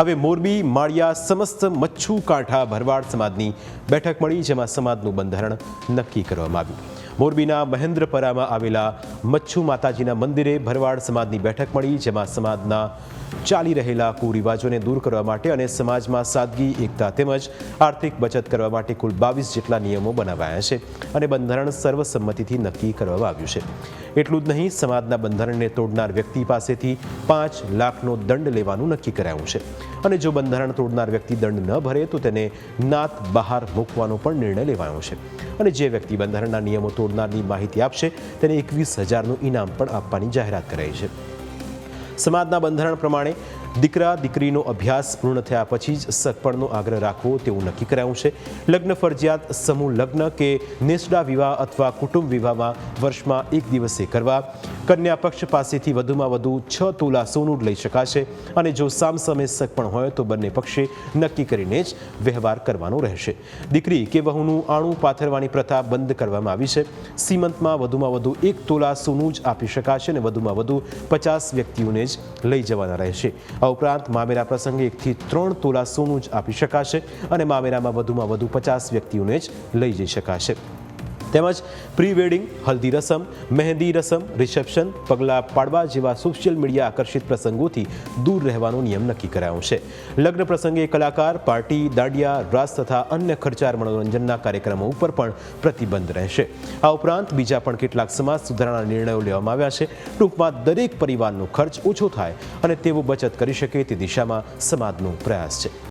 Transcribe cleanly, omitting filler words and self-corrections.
હવે મોરબી માળિયા સમસ્ત મચ્છુ કાંઠા ભરવાડ સમાજની બેઠક મળી, જેમાં સમાજનું બંધારણ નક્કી કરવામાં આવ્યું। મોરબીના મહેન્દ્રપરામાં આવેલા મચ્છુ માતાજીના મંદિરે ભરવાડ સમાજની બેઠક મળી, જેમાં સમાજના ચાલી રહેલા કુરિવાજોને દૂર કરવા માટે અને સમાજમાં સાદગી, એકતા તેમજ આર્થિક બચત કરવા માટે કુલ 22 જેટલા નિયમો બનાવાયા છે અને બંધારણ સર્વસંમતિથી નક્કી કરવામાં આવ્યું છે। એટલું જ નહીં, સમાજના બંધારણને તોડનાર વ્યક્તિ પાસેથી 5 લાખનો દંડ લેવાનું નક્કી કરાયું છે અને જો બંધારણ તોડનાર વ્યક્તિ દંડ ન ભરે તો તેને નાત બહાર મૂકવાનો પણ નિર્ણય લેવાયો છે અને જે વ્યક્તિ બંધારણના નિયમો તોડનારની માહિતી આપશે તેને 21,000નું ઇનામ પણ આપવાની જાહેરાત કરાઈ છે। સમાજના બંધારણ પ્રમાણે દીકરા દીકરીનો અભ્યાસ પૂર્ણ થયા પછી જ સગપણનો આગ્રહ રાખવો તેવું નક્કી કરાયું છે। લગ્ન ફરજિયાત સમૂહ લગ્ન કે નેસડા વિવાહ અથવા કુટુંબ વિવાહમાં વર્ષમાં 1 દિવસે કરવા। કન્યા પક્ષ પાસેથી વધુમાં વધુ 6 તોલા સોનું લઈ શકાશે અને જો સામસામે સગપણ હોય તો બંને પક્ષે નક્કી કરીને જ વ્યવહાર કરવાનો રહેશે। દીકરી કે વહુનું આણું પાથરવાની પ્રથા બંધ કરવામાં આવી છે। સીમંતમાં વધુમાં વધુ 1 તોલા સોનું જ આપી શકાશે અને વધુમાં વધુ 50 વ્યક્તિઓને જ લઈ જવાના રહેશે। આ ઉપરાંત મામેરા પ્રસંગે 1 થી 3 તોલા સોનું જ આપી શકાશે અને મામેરામાં વધુમાં વધુ 50 વ્યક્તિઓને જ લઈ જઈ શકાશે। તેમજ પ્રી વેડિંગ, હલ્દી રસમ, મહેંદી રસમ, રિસેપ્શન, પગલાં પાડવા જેવા સોશિયલ મીડિયા આકર્ષિત પ્રસંગોથી દૂર રહેવાનો નિયમ નક્કી કરાયો છે। લગ્ન પ્રસંગે કલાકાર, પાર્ટી, દાંડિયા, રાસ તથા અન્ય ખર્ચાળ મનોરંજનના કાર્યક્રમો ઉપર પણ પ્રતિબંધ રહેશે। આ ઉપરાંત બીજા પણ કેટલાક સમાજ સુધારણા નિર્ણયો લેવામાં આવ્યા છે। ટૂંકમાં દરેક પરિવારનો ખર્ચ ઓછો થાય અને તેઓ બચત કરી શકે તે દિશામાં સમાજનો પ્રયાસ છે।